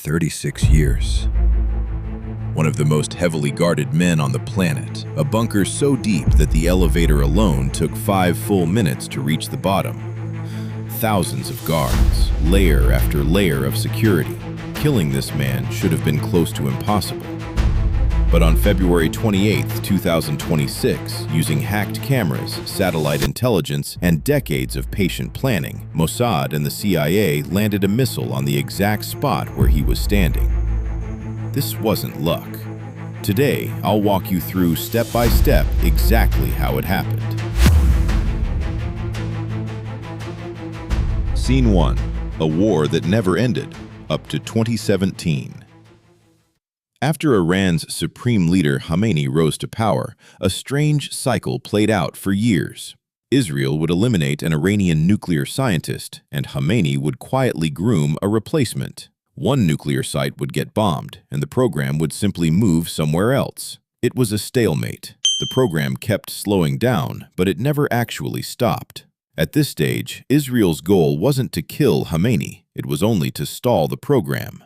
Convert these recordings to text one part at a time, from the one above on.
36 years. One of the most heavily guarded men on the planet, a bunker so deep that the elevator alone took 5 full minutes to reach the bottom. Thousands of guards, layer after layer of security. Killing this man should have been close to impossible. But on February 28, 2026, using hacked cameras, satellite intelligence, and decades of patient planning, Mossad and the CIA landed a missile on the exact spot where he was standing. This wasn't luck. Today, I'll walk you through step by step exactly how it happened. Scene 1. A war that never ended, up to 2017. After Iran's supreme leader Khamenei rose to power, a strange cycle played out for years. Israel would eliminate an Iranian nuclear scientist, and Khamenei would quietly groom a replacement. One nuclear site would get bombed, and the program would simply move somewhere else. It was a stalemate. The program kept slowing down, but it never actually stopped. At this stage, Israel's goal wasn't to kill Khamenei, it was only to stall the program.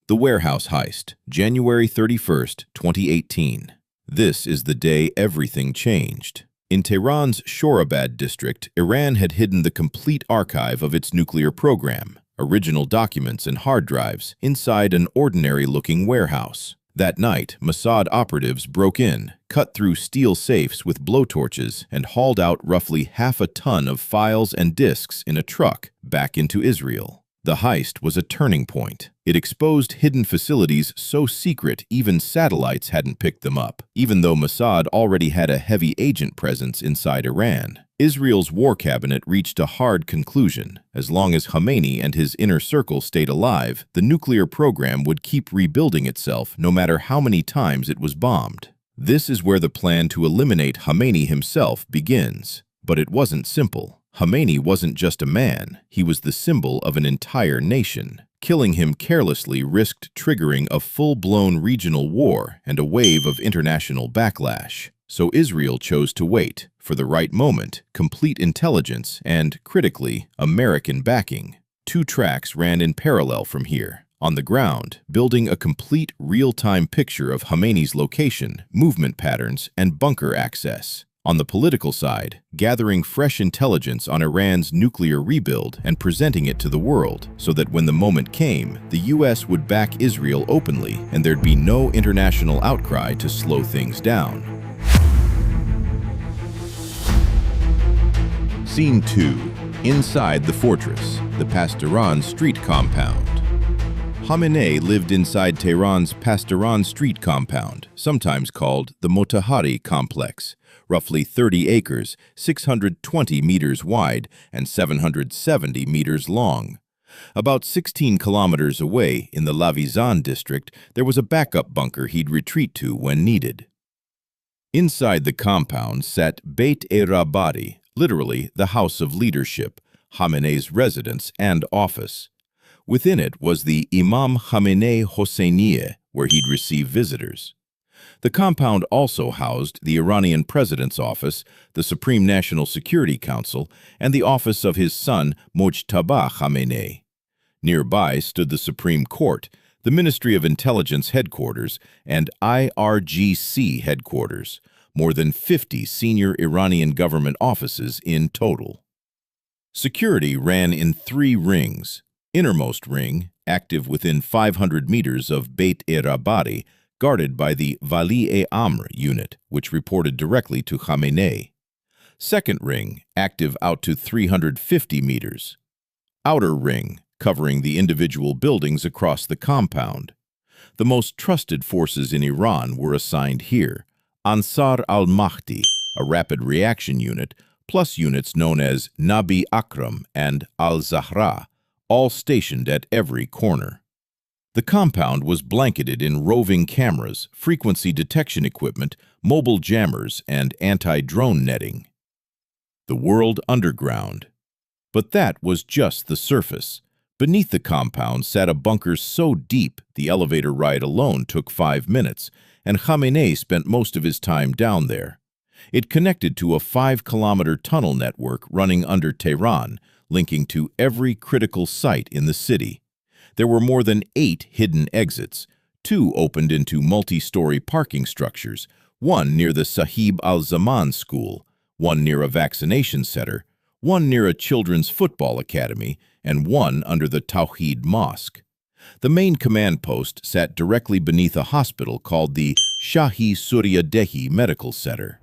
The warehouse heist, January 31st, 2018. This is the day everything changed. In Tehran's Shorabad district, Iran had hidden the complete archive of its nuclear program, original documents and hard drives, inside an ordinary-looking warehouse. That night, Mossad operatives broke in, cut through steel safes with blowtorches, and hauled out roughly half a ton of files and disks in a truck back into Israel. The heist was a turning point. It exposed hidden facilities so secret even satellites hadn't picked them up. Even though Mossad already had a heavy agent presence inside Iran, Israel's war cabinet reached a hard conclusion. As long as Khamenei and his inner circle stayed alive, the nuclear program would keep rebuilding itself no matter how many times it was bombed. This is where the plan to eliminate Khamenei himself begins. But it wasn't simple. Khamenei wasn't just a man, he was the symbol of an entire nation. Killing him carelessly risked triggering a full-blown regional war and a wave of international backlash. So Israel chose to wait for the right moment, complete intelligence, and, critically, American backing. 2 tracks ran in parallel from here. On the ground, building a complete real-time picture of Khamenei's location, movement patterns, and bunker access. On the political side, gathering fresh intelligence on Iran's nuclear rebuild and presenting it to the world so that when the moment came, the US would back Israel openly and there'd be no international outcry to slow things down. Scene 2. Inside the fortress, the Pastoran Street Compound. Khamenei lived inside Tehran's Pastoran Street Compound, sometimes called the Motahari Complex, roughly 30 acres, 620 meters wide, and 770 meters long. About 16 kilometers away, in the Lavizan district, there was a backup bunker he'd retreat to when needed. Inside the compound sat Beit-e-Rabadi, literally the House of Leadership, Khamenei's residence and office. Within it was the Imam Khamenei Hosseinieh, where he'd receive visitors. The compound also housed the Iranian president's office, the Supreme National Security Council, and the office of his son, Mojtaba Khamenei. Nearby stood the Supreme Court, the Ministry of Intelligence headquarters, and IRGC headquarters, more than 50 senior Iranian government offices in total. Security ran in 3 rings. Innermost ring, active within 500 meters of Beit-e-Rabadi, guarded by the Wali-e-Amr unit, which reported directly to Khamenei. Second ring, active out to 350 meters. Outer ring, covering the individual buildings across the compound. The most trusted forces in Iran were assigned here: Ansar al-Mahdi, a rapid reaction unit, plus units known as Nabi Akram and al-Zahra, all stationed at every corner. The compound was blanketed in roving cameras, frequency detection equipment, mobile jammers, and anti-drone netting. The world underground. But that was just the surface. Beneath the compound sat a bunker so deep the elevator ride alone took 5 minutes, and Khamenei spent most of his time down there. It connected to a 5-kilometer tunnel network running under Tehran, linking to every critical site in the city. There were more than 8 hidden exits. 2 opened into multi-story parking structures, one near the Sahib al-Zaman School, one near a vaccination center, one near a children's football academy, and one under the Tawheed Mosque. The main command post sat directly beneath a hospital called the Shahi Surya Dehi Medical Center.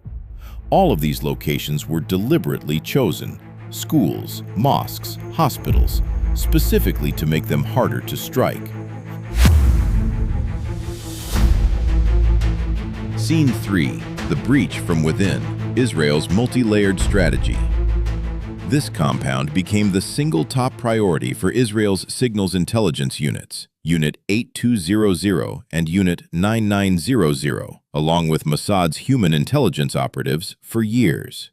All of these locations were deliberately chosen, schools, mosques, hospitals, specifically to make them harder to strike. Scene 3. The breach from within, Israel's multi-layered strategy. This compound became the single top priority for Israel's signals intelligence units, Unit 8200 and Unit 9900, along with Mossad's human intelligence operatives, for years.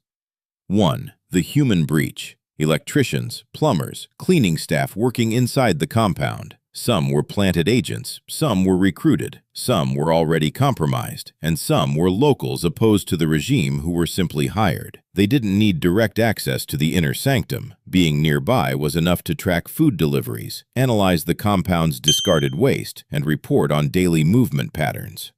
1. The human breach. Electricians, plumbers, cleaning staff working inside the compound. Some were planted agents, some were recruited, some were already compromised, and some were locals opposed to the regime who were simply hired. They didn't need direct access to the inner sanctum. Being nearby was enough to track food deliveries, analyze the compound's discarded waste, and report on daily movement patterns.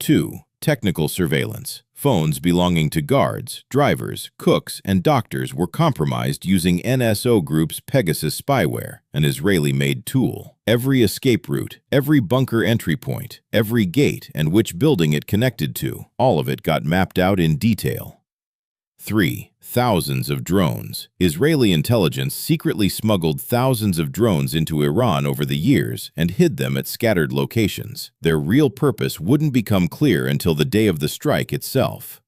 2. Technical surveillance. Phones belonging to guards, drivers, cooks, and doctors were compromised using NSO Group's Pegasus spyware, an Israeli-made tool. Every escape route, every bunker entry point, every gate, and which building it connected to, all of it got mapped out in detail. 3. Thousands of drones. Israeli intelligence secretly smuggled thousands of drones into Iran over the years and hid them at scattered locations. Their real purpose wouldn't become clear until the day of the strike itself.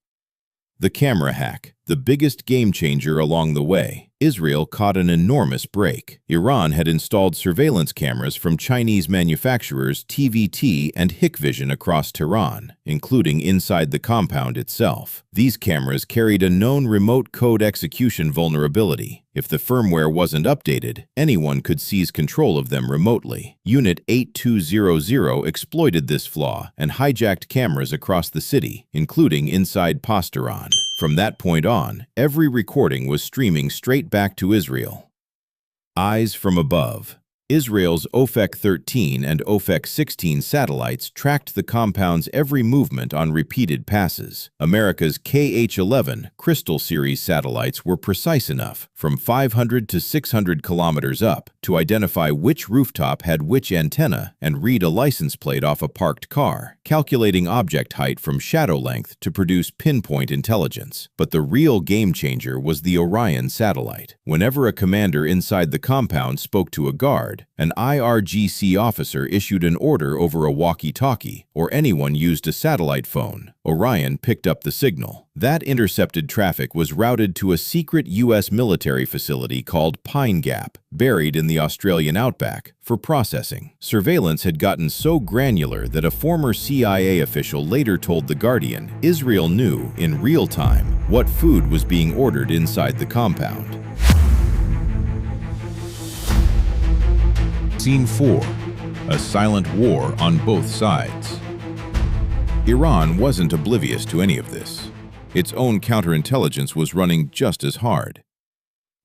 The camera hack, the biggest game changer along the way. Israel caught an enormous break. Iran had installed surveillance cameras from Chinese manufacturers TVT and Hikvision across Tehran, including inside the compound itself. These cameras carried a known remote code execution vulnerability. If the firmware wasn't updated, anyone could seize control of them remotely. Unit 8200 exploited this flaw and hijacked cameras across the city, including inside Pastaran. From that point on, every recording was streaming straight back to Israel. Eyes from above. Israel's OFEC-13 and OFEC-16 satellites tracked the compound's every movement on repeated passes. America's KH-11 Crystal series satellites were precise enough, from 500 to 600 kilometers up, to identify which rooftop had which antenna and read a license plate off a parked car, calculating object height from shadow length to produce pinpoint intelligence. But the real game changer was the Orion satellite. Whenever a commander inside the compound spoke to a guard, an IRGC officer issued an order over a walkie-talkie, or anyone used a satellite phone, Orion picked up the signal. That intercepted traffic was routed to a secret U.S. military facility called Pine Gap, buried in the Australian outback, for processing. Surveillance had gotten so granular that a former CIA official later told The Guardian Israel knew, in real time, what food was being ordered inside the compound. Scene 4. A silent war on both sides. Iran wasn't oblivious to any of this. Its own counterintelligence was running just as hard.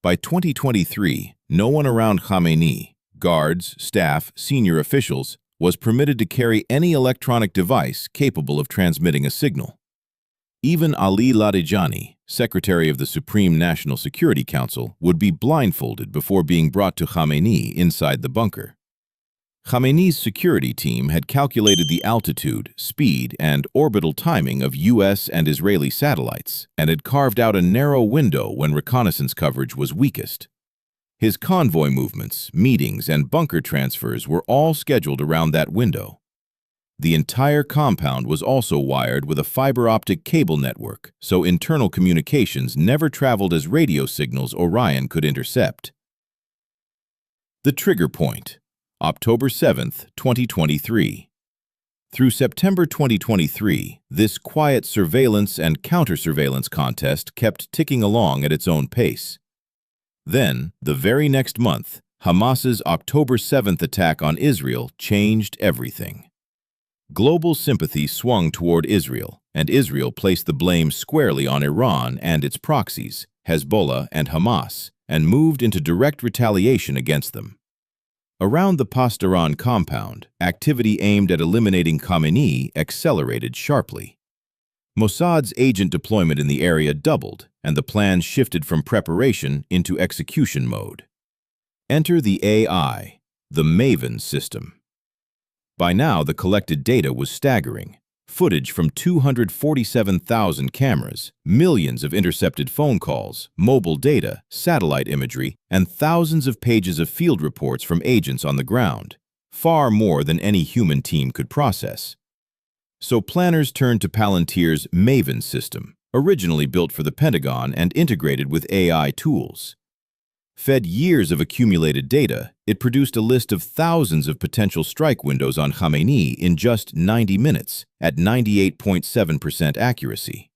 By 2023, no one around Khamenei, guards, staff, senior officials, was permitted to carry any electronic device capable of transmitting a signal. Even Ali Larijani, Secretary of the Supreme National Security Council, would be blindfolded before being brought to Khamenei inside the bunker. Khamenei's security team had calculated the altitude, speed, and orbital timing of U.S. and Israeli satellites, and had carved out a narrow window when reconnaissance coverage was weakest. His convoy movements, meetings, and bunker transfers were all scheduled around that window. The entire compound was also wired with a fiber-optic cable network, so internal communications never traveled as radio signals Orion could intercept. The trigger point. October 7, 2023. Through September 2023, this quiet surveillance and counter-surveillance contest kept ticking along at its own pace. Then, the very next month, Hamas's October 7th attack on Israel changed everything. Global sympathy swung toward Israel, and Israel placed the blame squarely on Iran and its proxies, Hezbollah and Hamas, and moved into direct retaliation against them. Around the Pasdaran compound, activity aimed at eliminating Khamenei accelerated sharply. Mossad's agent deployment in the area doubled, and the plans shifted from preparation into execution mode. Enter the AI, the Maven system. By now, the collected data was staggering. Footage from 247,000 cameras, millions of intercepted phone calls, mobile data, satellite imagery, and thousands of pages of field reports from agents on the ground. Far more than any human team could process. So planners turned to Palantir's Maven system, originally built for the Pentagon and integrated with AI tools. Fed years of accumulated data, it produced a list of thousands of potential strike windows on Khamenei in just 90 minutes, at 98.7% accuracy.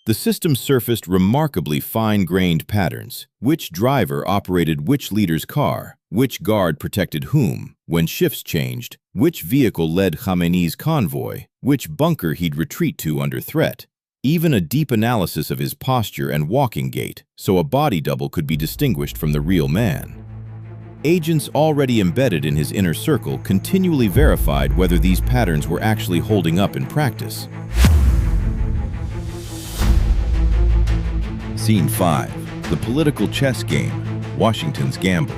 The system surfaced remarkably fine-grained patterns: which driver operated which leader's car, which guard protected whom, when shifts changed, which vehicle led Khamenei's convoy, which bunker he'd retreat to under threat. Even a deep analysis of his posture and walking gait, so a body double could be distinguished from the real man. Agents already embedded in his inner circle continually verified whether these patterns were actually holding up in practice. Scene 5. The political chess game, Washington's gamble.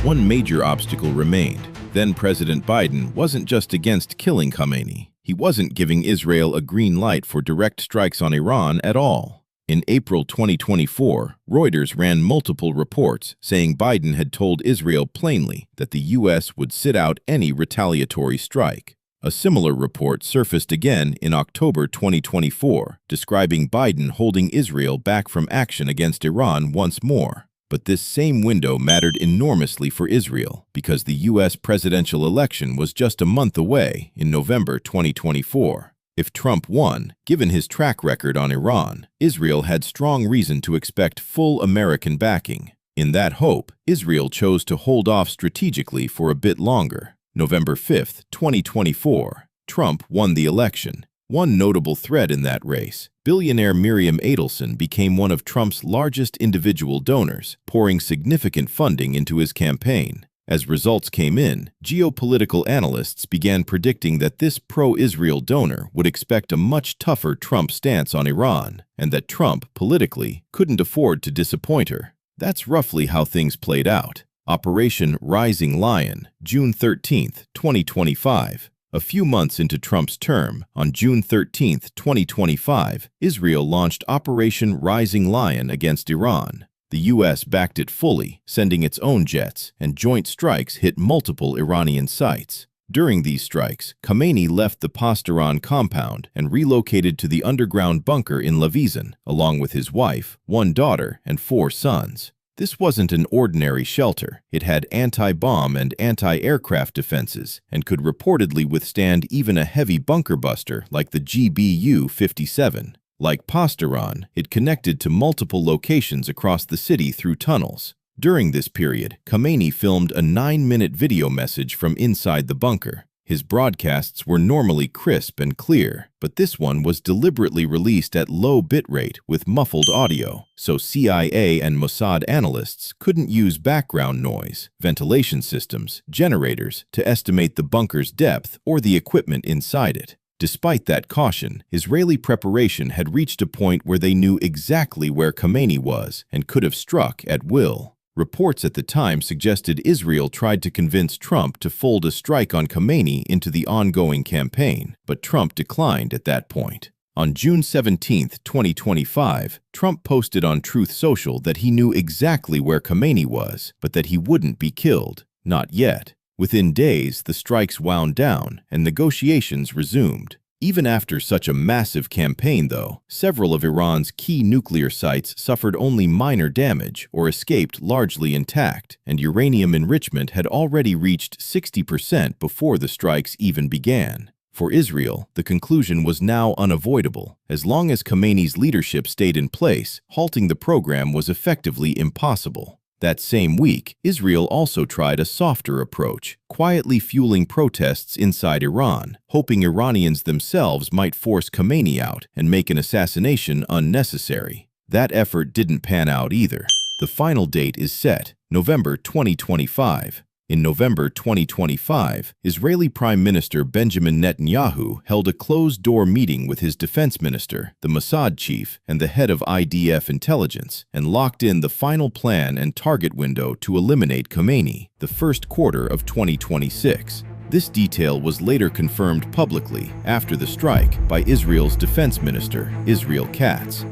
One major obstacle remained. Then-President Biden wasn't just against killing Khamenei. He wasn't giving Israel a green light for direct strikes on Iran at all. In April 2024, Reuters ran multiple reports saying Biden had told Israel plainly that the U.S. would sit out any retaliatory strike. A similar report surfaced again in October 2024, describing Biden holding Israel back from action against Iran once more. But this same window mattered enormously for Israel because the U.S. presidential election was just a month away in November 2024. If Trump won, given his track record on Iran, Israel had strong reason to expect full American backing. In that hope, Israel chose to hold off strategically for a bit longer. November 5, 2024, Trump won the election. One notable thread in that race, billionaire Miriam Adelson became one of Trump's largest individual donors, pouring significant funding into his campaign. As results came in, geopolitical analysts began predicting that this pro-Israel donor would expect a much tougher Trump stance on Iran, and that Trump, politically, couldn't afford to disappoint her. That's roughly how things played out. Operation Rising Lion, June 13, 2025. A few months into Trump's term, on June 13, 2025, Israel launched Operation Rising Lion against Iran. The U.S. backed it fully, sending its own jets, and joint strikes hit multiple Iranian sites. During these strikes, Khamenei left the Pasdaran compound and relocated to the underground bunker in Lavizan, along with his wife, one daughter, and 4 sons. This wasn't an ordinary shelter. It had anti-bomb and anti-aircraft defenses and could reportedly withstand even a heavy bunker buster like the GBU-57. Like Pasdaran, it connected to multiple locations across the city through tunnels. During this period, Khamenei filmed a 9-minute video message from inside the bunker. His broadcasts were normally crisp and clear, but this one was deliberately released at low bitrate with muffled audio, so CIA and Mossad analysts couldn't use background noise, ventilation systems, generators to estimate the bunker's depth or the equipment inside it. Despite that caution, Israeli preparation had reached a point where they knew exactly where Khamenei was and could have struck at will. Reports at the time suggested Israel tried to convince Trump to fold a strike on Khamenei into the ongoing campaign, but Trump declined at that point. On June 17, 2025, Trump posted on Truth Social that he knew exactly where Khamenei was, but that he wouldn't be killed. Not yet. Within days, the strikes wound down and negotiations resumed. Even after such a massive campaign, though, several of Iran's key nuclear sites suffered only minor damage or escaped largely intact, and uranium enrichment had already reached 60% before the strikes even began. For Israel, the conclusion was now unavoidable. As long as Khamenei's leadership stayed in place, halting the program was effectively impossible. That same week, Israel also tried a softer approach, quietly fueling protests inside Iran, hoping Iranians themselves might force Khamenei out and make an assassination unnecessary. That effort didn't pan out either. The final date is set, November 2025. In November 2025, Israeli Prime Minister Benjamin Netanyahu held a closed-door meeting with his defense minister, the Mossad chief, and the head of IDF intelligence, and locked in the final plan and target window to eliminate Khamenei, the first quarter of 2026. This detail was later confirmed publicly after the strike by Israel's defense minister, Israel Katz.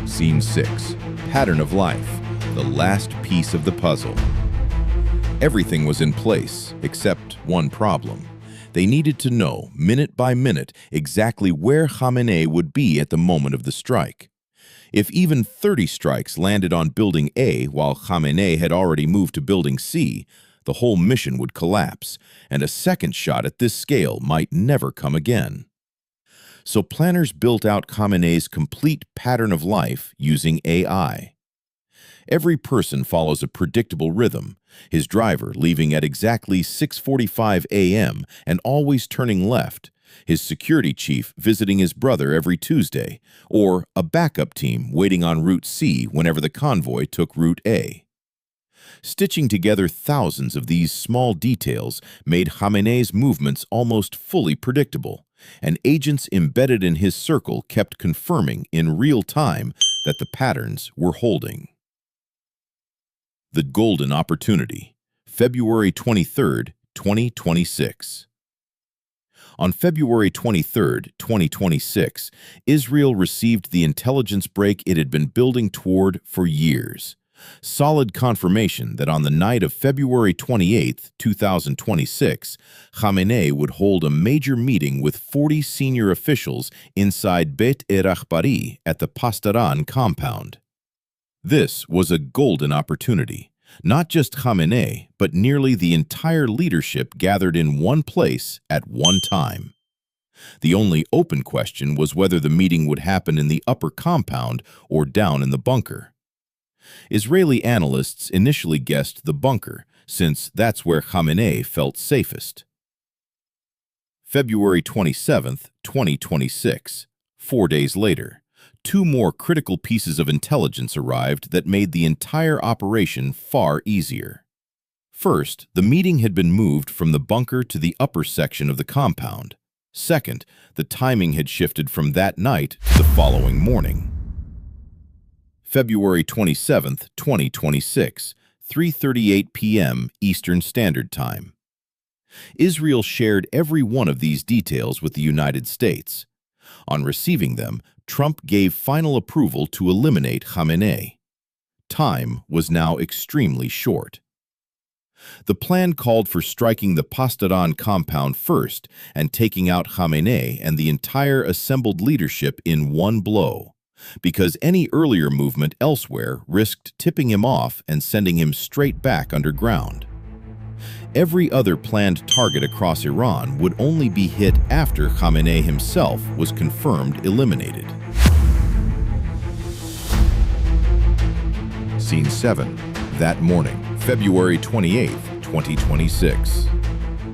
Scene 6. Pattern of life. The last piece of the puzzle. Everything was in place, except one problem. They needed to know, minute by minute, exactly where Khamenei would be at the moment of the strike. If even 30 strikes landed on Building A while Khamenei had already moved to Building C, the whole mission would collapse, and a second shot at this scale might never come again. So planners built out Khamenei's complete pattern of life using AI. Every person follows a predictable rhythm, his driver leaving at exactly 6:45 a.m. and always turning left, his security chief visiting his brother every Tuesday, or a backup team waiting on Route C whenever the convoy took Route A. Stitching together thousands of these small details made Khamenei's movements almost fully predictable, and agents embedded in his circle kept confirming in real time that the patterns were holding. The Golden Opportunity, February 23, 2026. On February 23, 2026, Israel received the intelligence break it had been building toward for years. Solid confirmation that on the night of February 28, 2026, Khamenei would hold a major meeting with 40 senior officials inside Beit Erachbari at the Pastaran compound. This was a golden opportunity. Not just Khamenei, but nearly the entire leadership gathered in one place at one time. The only open question was whether the meeting would happen in the upper compound or down in the bunker. Israeli analysts initially guessed the bunker, since that's where Khamenei felt safest. February 27, 2026, 4 days later. Two more critical pieces of intelligence arrived that made the entire operation far easier. First, the meeting had been moved from the bunker to the upper section of the compound. Second, the timing had shifted from that night to the following morning. February 27, 2026, 3:38 p.m. Eastern Standard Time. Israel shared every one of these details with the United States. On receiving them, Trump gave final approval to eliminate Khamenei. Time was now extremely short. The plan called for striking the Pastaran compound first and taking out Khamenei and the entire assembled leadership in one blow, because any earlier movement elsewhere risked tipping him off and sending him straight back underground. Every other planned target across Iran would only be hit after Khamenei himself was confirmed eliminated. Scene 7. That morning, February 28, 2026.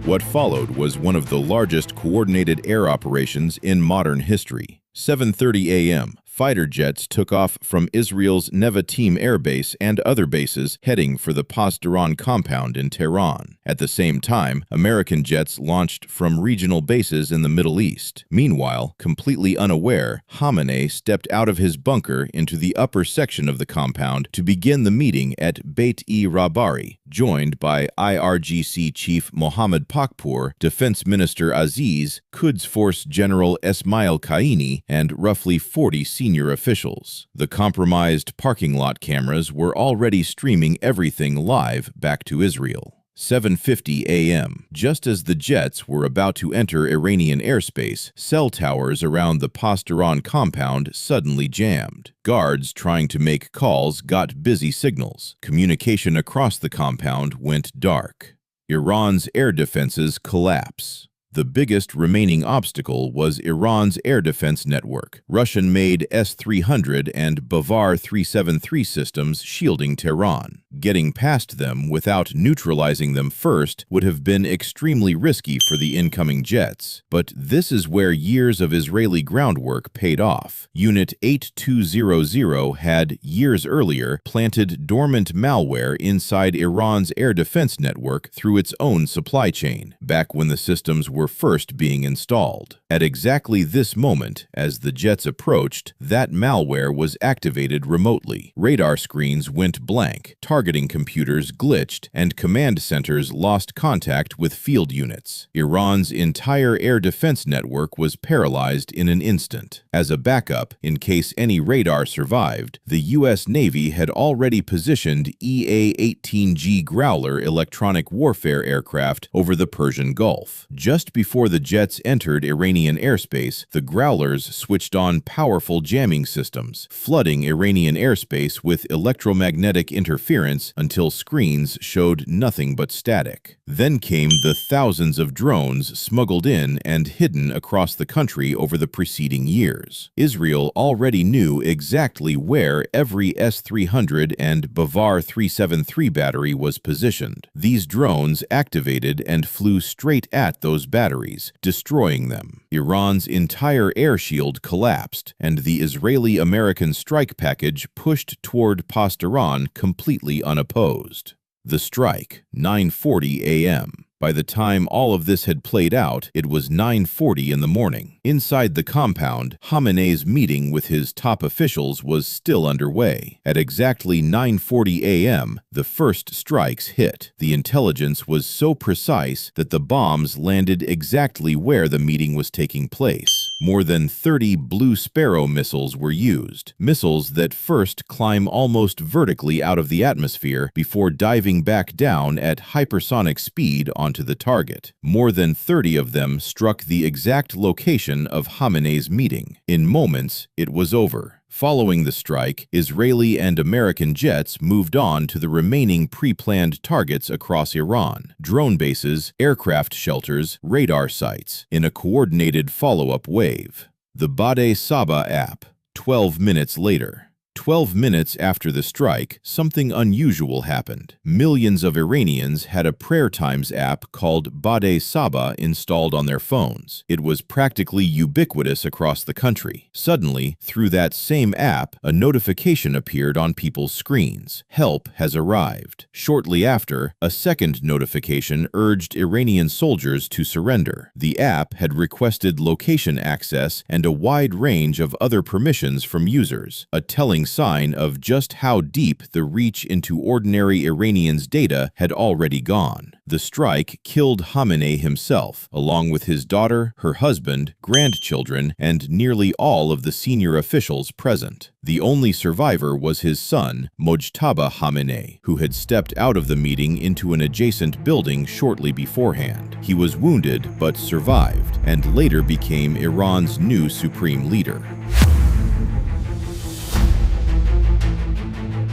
What followed was one of the largest coordinated air operations in modern history. 7:30 a.m. Fighter jets took off from Israel's Nevatim Air Base and other bases heading for the Pastaran compound in Tehran. At the same time, American jets launched from regional bases in the Middle East. Meanwhile, completely unaware, Khamenei stepped out of his bunker into the upper section of the compound to begin the meeting at Beit-e-Rabari, joined by IRGC Chief Mohammad Pakpour, Defense Minister Aziz, Quds Force General Esmail Qaini, and roughly 40 senior officials. The compromised parking lot cameras were already streaming everything live back to Israel. 7:50 a.m. Just as the jets were about to enter Iranian airspace, cell towers around the Pastaran compound suddenly jammed. Guards trying to make calls got busy signals. Communication across the compound went dark. Iran's air defenses collapse. The biggest remaining obstacle was Iran's air defense network, Russian-made S-300 and Bavar 373 systems shielding Tehran. Getting past them without neutralizing them first would have been extremely risky for the incoming jets. But this is where years of Israeli groundwork paid off. Unit 8200 had, years earlier, planted dormant malware inside Iran's air defense network through its own supply chain, back when the systems were first being installed. At exactly this moment, as the jets approached, that malware was activated remotely. Radar screens went blank, targeting computers glitched, and command centers lost contact with field units. Iran's entire air defense network was paralyzed in an instant. As a backup, in case any radar survived, the U.S. Navy had already positioned EA-18G Growler electronic warfare aircraft over the Persian Gulf. Just before the jets entered Iranian airspace, the Growlers switched on powerful jamming systems, flooding Iranian airspace with electromagnetic interference until screens showed nothing but static. Then came the thousands of drones smuggled in and hidden across the country over the preceding years. Israel already knew exactly where every S-300 and Bavar 373 battery was positioned. These drones activated and flew straight at those batteries, destroying them. Iran's entire air shield collapsed, and the Israeli-American strike package pushed toward Pasdaran completely unopposed. The strike, 9:40 a.m. By the time all of this had played out, it was 9:40 in the morning. Inside the compound, Khamenei's meeting with his top officials was still underway. At exactly 9:40 a.m., the first strikes hit. The intelligence was so precise that the bombs landed exactly where the meeting was taking place. More than 30 Blue Sparrow missiles were used, missiles that first climb almost vertically out of the atmosphere before diving back down at hypersonic speed onto the target. More than 30 of them struck the exact location of Khamenei's meeting. In moments, it was over. Following the strike, Israeli and American jets moved on to the remaining pre-planned targets across Iran: drone bases, aircraft shelters, radar sites, in a coordinated follow-up wave. The Bade Saba app, 12 minutes later. 12 minutes after the strike, something unusual happened. Millions of Iranians had a prayer times app called Bade Saba installed on their phones. It was practically ubiquitous across the country. Suddenly, through that same app, a notification appeared on people's screens. Help has arrived. Shortly after, a second notification urged Iranian soldiers to surrender. The app had requested location access and a wide range of other permissions from users, a telling sign of just how deep the reach into ordinary Iranians' data had already gone. The strike killed Khamenei himself, along with his daughter, her husband, grandchildren, and nearly all of the senior officials present. The only survivor was his son, Mojtaba Khamenei, who had stepped out of the meeting into an adjacent building shortly beforehand. He was wounded but survived, and later became Iran's new supreme leader.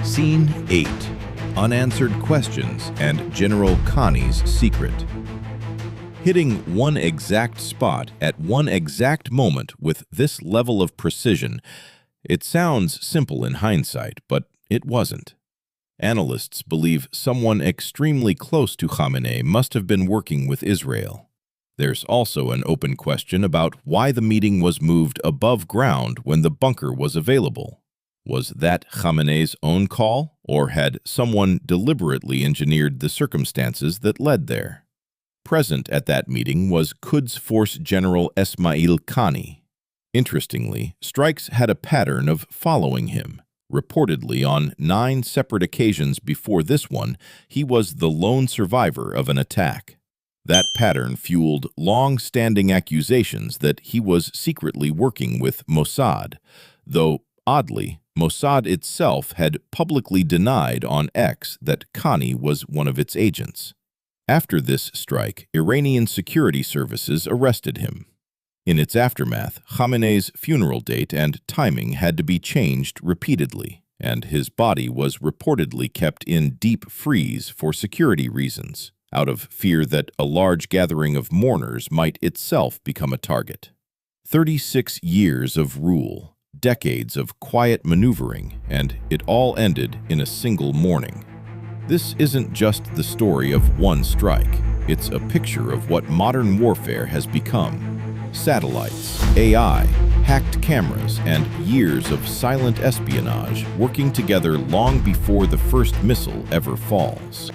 Scene 8. Unanswered Questions and General Khani's Secret. Hitting one exact spot at one exact moment with this level of precision, it sounds simple in hindsight, but it wasn't. Analysts believe someone extremely close to Khamenei must have been working with Israel. There's also an open question about why the meeting was moved above ground when the bunker was available. Was that Khamenei's own call, or had someone deliberately engineered the circumstances that led there? Present at that meeting was Quds Force General Esmail Qani. Interestingly, strikes had a pattern of following him. Reportedly, on 9 separate occasions before this one, he was the lone survivor of an attack. That pattern fueled long-standing accusations that he was secretly working with Mossad, though, oddly, Mossad itself had publicly denied on X that Qani was one of its agents. After this strike, Iranian security services arrested him. In its aftermath, Khamenei's funeral date and timing had to be changed repeatedly, and his body was reportedly kept in deep freeze for security reasons. out of fear that a large gathering of mourners might itself become a target. 36 years of rule, decades of quiet maneuvering, and it all ended in a single morning. This isn't just the story of one strike. It's a picture of what modern warfare has become. Satellites, AI, hacked cameras, and years of silent espionage working together long before the first missile ever falls.